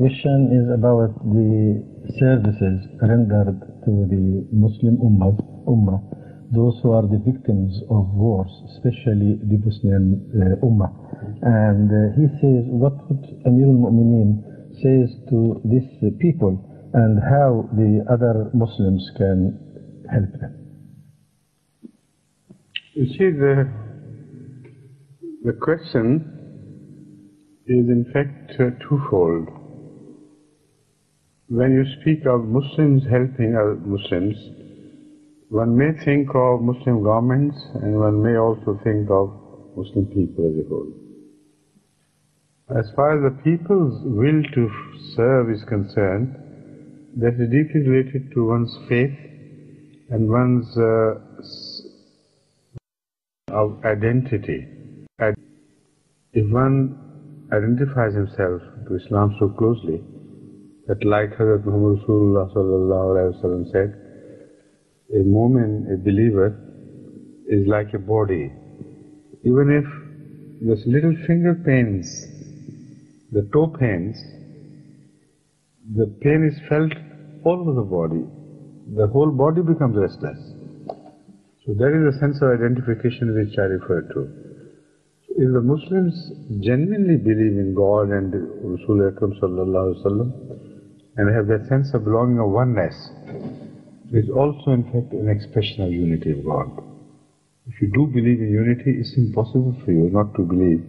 question is about the services rendered to the Muslim Ummah, those who are the victims of wars, especially the Muslim Ummah. And he says, what would Amir al-Momineen says to these people and how the other Muslims can help them? You see, the question is in fact twofold. When you speak of Muslims helping other Muslims, one may think of Muslim governments and one may also think of Muslim people as a whole. As far as the people's will to serve is concerned, that is deeply related to one's faith and one's of identity. If one identifies himself to Islam so closely that, like Hadhrat Muhammad Rasulullah sallallahu alaihi wasallam said, a mu'min, a believer, is like a body. Even if those little finger pains, the toe pains, the pain is felt all over the body. The whole body becomes restless. So that is a sense of identification which I refer to. If the Muslims genuinely believe in God and Rasul Akram sallallahu alaihi wasallam and have that sense of belonging of oneness, it is also in fact an expression of unity of God. If you do believe in unity, it's impossible for you not to believe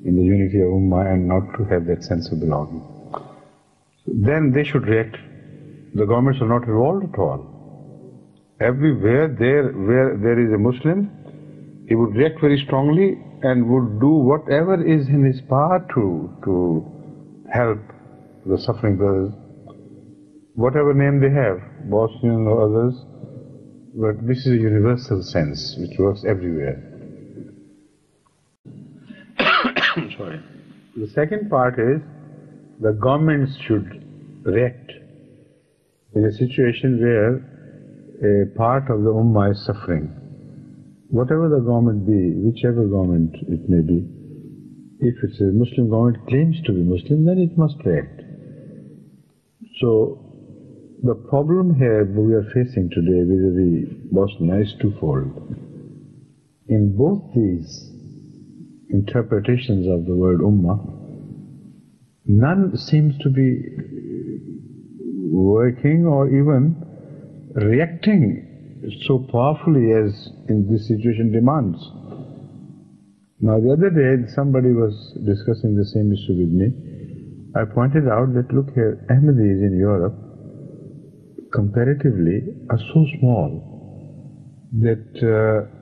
in the unity of Ummah and not to have that sense of belonging. So then they should react. The governments are not involved at all. Everywhere where there is a Muslim, he would react very strongly and would do whatever is in his power to help the suffering brothers, whatever name they have, Bosnian or others, but this is a universal sense which works everywhere. Sorry. The second part is the governments should react in a situation where a part of the Ummah is suffering. Whatever the government be, whichever government it may be, if it's a Muslim government claims to be Muslim, then it must react. So the problem here we are facing today vis-a-vis Bosnia is twofold. In both these interpretations of the word Ummah, none seems to be working or even reacting so powerfully as in this situation demands. Now the other day somebody was discussing the same issue with me. I pointed out that look here, Ahmadis in Europe comparatively are so small that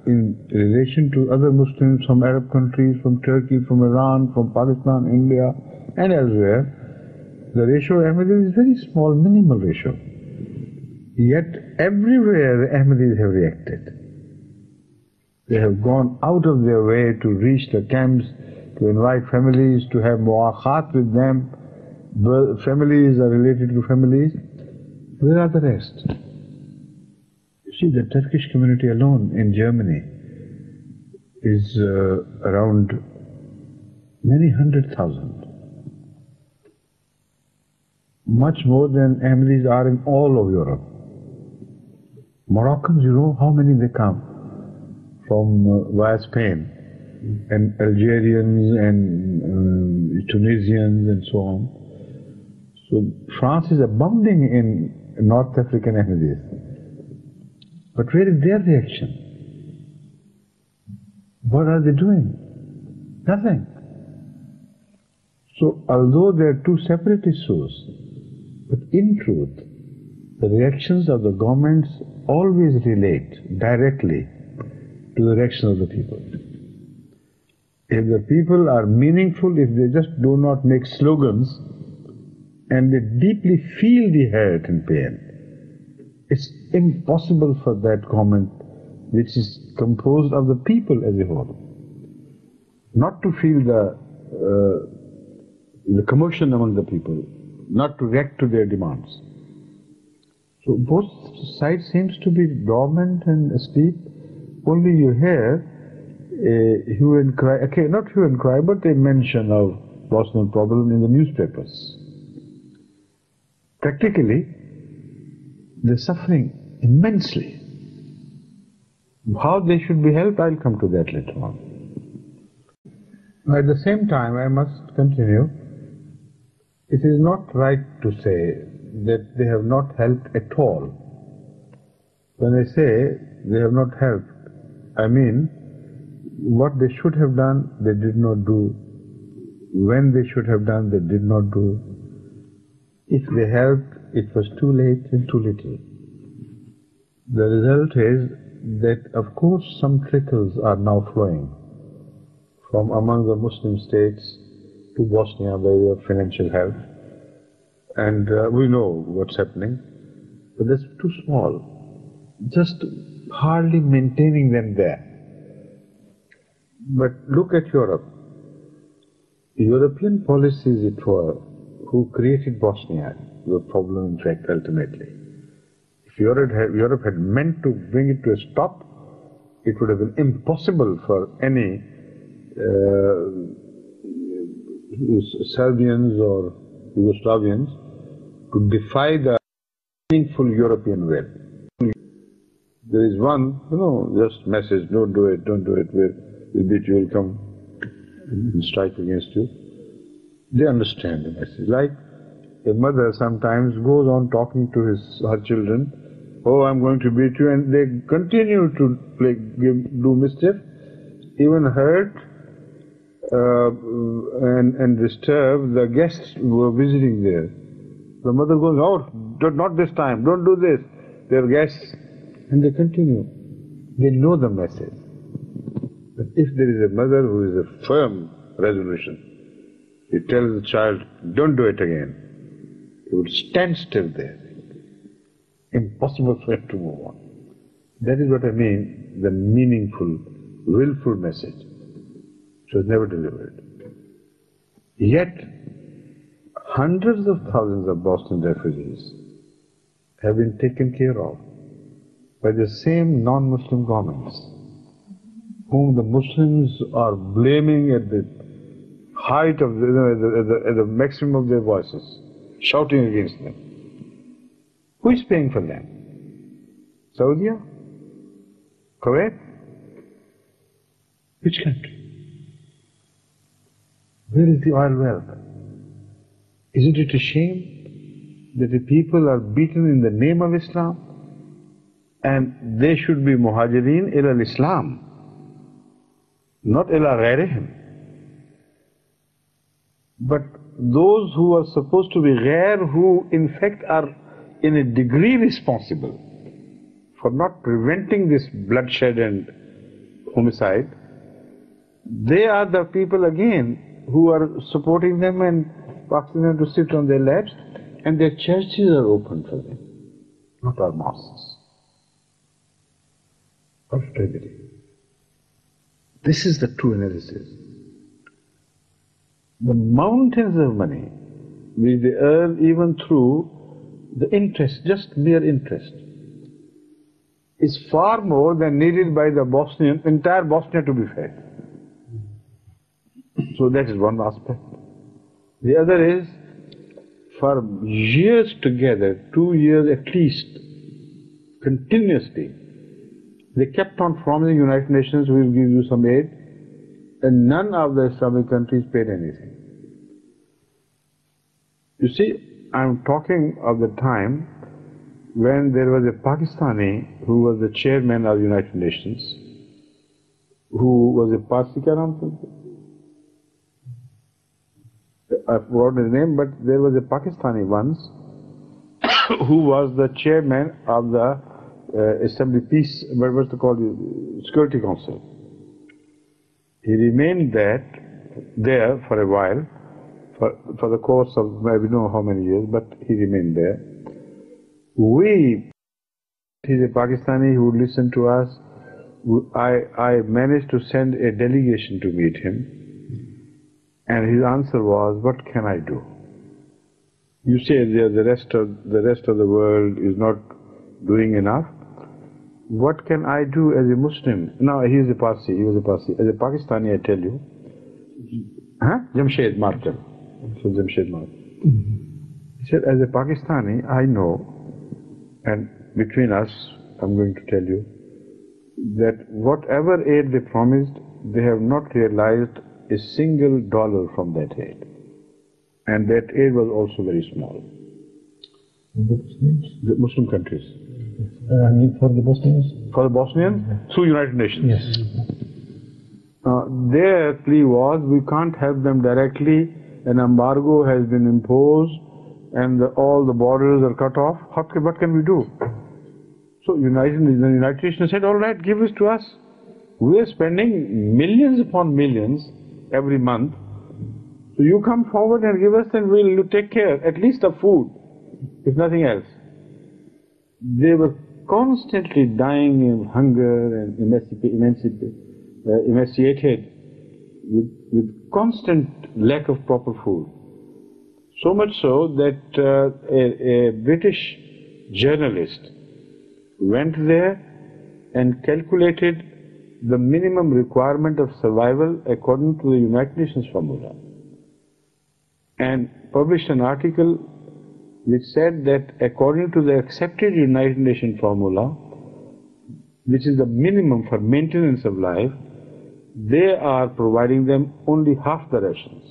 in relation to other Muslims from Arab countries, from Turkey, from Iran, from Pakistan, India and elsewhere, the ratio of Ahmadis is very small, minimal ratio. Yet everywhere the Ahmadis have reacted. They have gone out of their way to reach the camps, to invite families, to have mu'akhat with them. Families are related to families. Where are the rest? You see, the Turkish community alone in Germany is around many 100,000. Much more than Ahmadis are in all of Europe. Moroccans, you know how many they come from via Spain, and Algerians and Tunisians and so on. So France is abounding in North African Ahmadis. But where is their reaction? What are they doing? Nothing. So although they are two separate issues, but in truth, the reactions of the governments always relate directly to the reaction of the people. If the people are meaningful, if they just do not make slogans and they deeply feel the hurt and pain, it's impossible for that government, which is composed of the people as a whole, not to feel the commotion among the people, not to react to their demands. So both sides seems to be dormant and asleep. Only you hear a hue and cry, okay, not hue and cry, but a mention of Bosnian problem in the newspapers. practically they're suffering immensely. How they should be helped, I'll come to that later on. At the same time, I must continue. It is not right to say that they have not helped at all. When I say they have not helped, I mean what they should have done, they did not do. When they should have done, they did not do. If they helped, it was too late and too little. The result is that, of course, some trickles are now flowing from among the Muslim states to Bosnia by way of financial help. And we know what's happening, but that's too small. Just hardly maintaining them there. But look at Europe. European policies it were who created Bosnia, the problem in fact ultimately. If Europe had meant to bring it to a stop, it would have been impossible for any Serbians or Yugoslavians to defy the meaningful European will. There is one, just message, don't do it, we'll beat you, will come and strike against you. They understand the message. Like a mother sometimes goes on talking to her children, oh, I'm going to beat you, and they continue to do mischief, even hurt and disturb the guests who are visiting there. The mother goes, oh, not this time, don't do this. They're guests. And they continue. They know the message. But if there is a mother who is a firm resolution, he tells the child, don't do it again, he will stand still there. Impossible for him to move on. That is what I mean, the meaningful, willful message, which was never delivered. Yet, hundreds of thousands of Bosnian refugees have been taken care of by the same non-Muslim governments, whom the Muslims are blaming at the height of at the maximum of their voices, shouting against them. Who is paying for them? Saudi? Kuwait? Which country? Where is the oil wealth? Isn't it a shame that the people are beaten in the name of Islam? And they should be muhajireen ila al-Islam, not ila ghairihim. But those who are supposed to be ghair, who in fact are in a degree responsible for not preventing this bloodshed and homicide, they are the people again who are supporting them and asking them to sit on their laps, and their churches are open for them, not our mosques. What a tragedy. This is the true analysis. The mountains of money which they earn even through the interest, just mere interest, is far more than needed by the entire Bosnia to be fed. So that is one aspect. The other is, for years together, 2 years at least, continuously, they kept on promising United Nations, we will give you some aid, and none of the Islamic countries paid anything. You see, I'm talking of the time when there was a Pakistani who was the chairman of the United Nations, who was a Parsi, I forgot his name, but there was a Pakistani once who was the chairman of the Assembly Peace, what's it called, Security Council. He remained there for a while, for the course of maybe know how many years, but he remained there. He's a Pakistani who would listen to us. I managed to send a delegation to meet him, and his answer was, what can I do? You say the rest of the world is not doing enough. What can I do as a Muslim? Now he was a Parsi. As a Pakistani, I tell you, Jamshed Martel. So Jamshed Martel. He said, as a Pakistani, I know, and between us, I'm going to tell you, that whatever aid they promised, they have not realized a single dollar from that aid. And that aid was also very small. The Muslim countries. I mean for the Bosnians? For the Bosnians? Through United Nations. Yes. Their plea was, we can't help them directly, an embargo has been imposed and all the borders are cut off. What can we do? So the United Nations said, all right, give this to us. We are spending millions upon millions every month. So you come forward and give us and we'll take care, at least of food, if nothing else. They were constantly dying of hunger and emaciated with constant lack of proper food. So much so that a British journalist went there and calculated the minimum requirement of survival according to the United Nations formula, and published an article which said that according to the accepted United Nations formula, which is the minimum for maintenance of life, they are providing them only half the rations.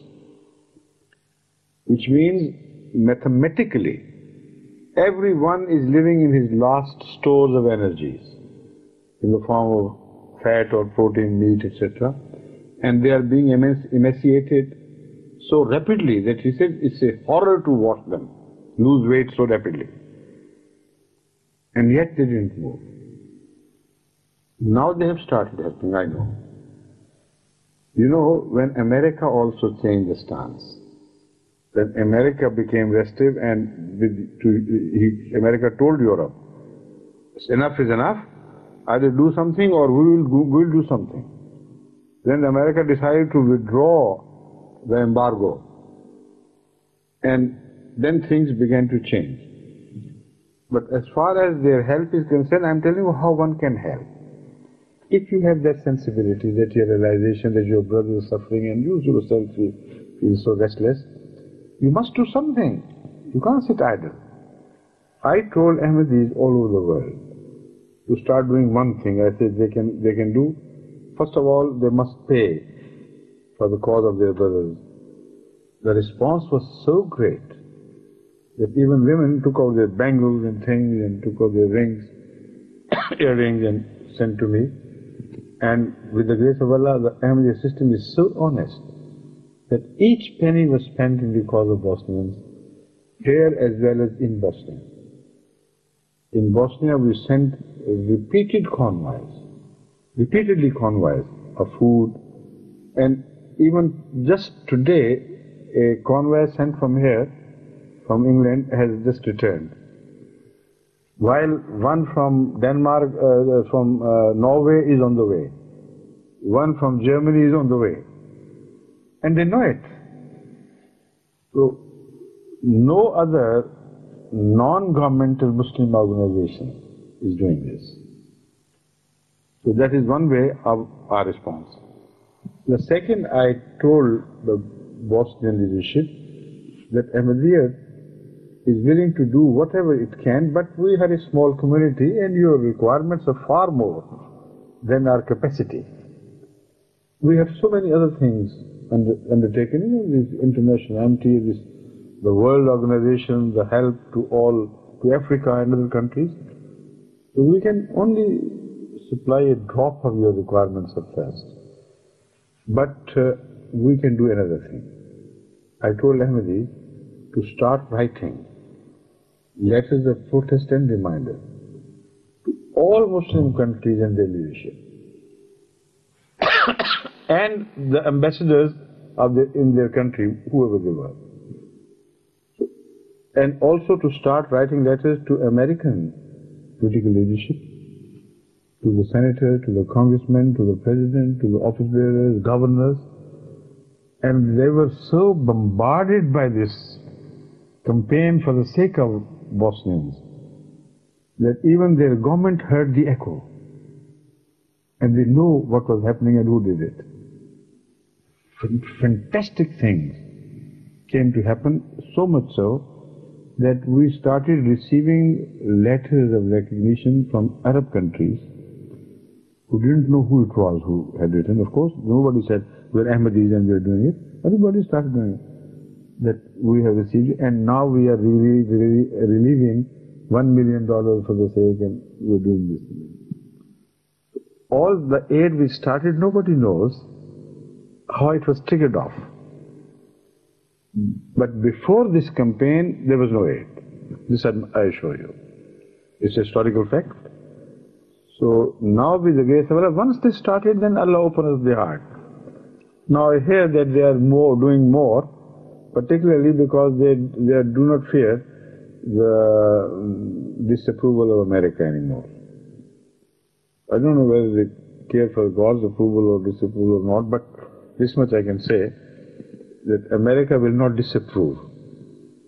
Which means, mathematically, everyone is living in his last stores of energies, in the form of fat or protein, meat, etc. And they are being emaciated so rapidly that he said it's a horror to watch them lose weight so rapidly. And yet they didn't move. Now they have started helping, I know. You know, when America also changed the stance, then America became restive and America told Europe, enough is enough, either do something or we'll do something. Then America decided to withdraw the embargo, and then things began to change. But as far as their help is concerned, I'm telling you how one can help. If you have that sensibility, that your realization that your brother is suffering and you yourself feel so restless, you must do something. You can't sit idle. I told Ahmadis all over the world to start doing one thing. I said they can do, first of all, they must pay for the cause of their brothers. The response was so great that even women took out their bangles and things and took out their rings, earrings, and sent to me. And with the grace of Allah, the Ahmadiyya system is so honest that each penny was spent in the cause of Bosnians, here as well as in Bosnia. In Bosnia we sent repeatedly convoys of food, and even just today a convoy sent from here, from England, has just returned. While one from Denmark, from Norway is on the way. One from Germany is on the way. And they know it. So, no other non-governmental Muslim organization is doing this. So that is one way of our response. The second, I told the Bosnian leadership that Ahmadiyya is willing to do whatever it can, but we are a small community and your requirements are far more than our capacity. We have so many other things undertaken, you know, this international Anti, the world organization, the help to Africa and other countries. So we can only supply a drop of your requirements at first. But we can do another thing. I told Ahmadi to start writing letters of protest and reminder to all Muslim countries and their leadership and the ambassadors in their country, whoever they were. And also to start writing letters to American political leadership, to the senator, to the congressman, to the president, to the office bearers, governors. And they were so bombarded by this campaign for the sake of Bosnians that even their government heard the echo. And they knew what was happening and who did it. Fantastic things came to happen, so much so that we started receiving letters of recognition from Arab countries who didn't know who it was who had written. Of course, nobody said, we're Ahmadis and we're doing it. Everybody started doing it. That we have received it, and now we are relieving $1 million for the sake, and we're doing this. All the aid we started, nobody knows how it was triggered off. But before this campaign, there was no aid. This I assure you. It's a historical fact. So now with the grace of Allah, once they started, then Allah opens their heart. Now I hear that they are doing more, particularly because they do not fear the disapproval of America anymore. I don't know whether they care for God's approval or disapproval or not, but this much I can say, that America will not disapprove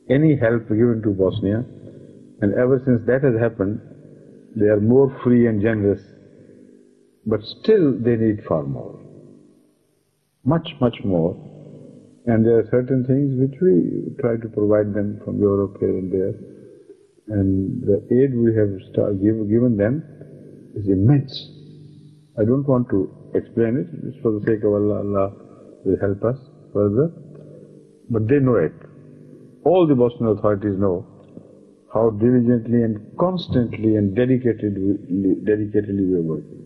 any help given to Bosnia, and ever since that has happened, they are more free and generous, but still they need far more. Much, much more. And there are certain things which we try to provide them from Europe here and there. And the aid we have given them is immense. I don't want to explain it. It's for the sake of Allah. Allah will help us further. But they know it. All the Bosnian authorities know how diligently and constantly and dedicatedly we are working.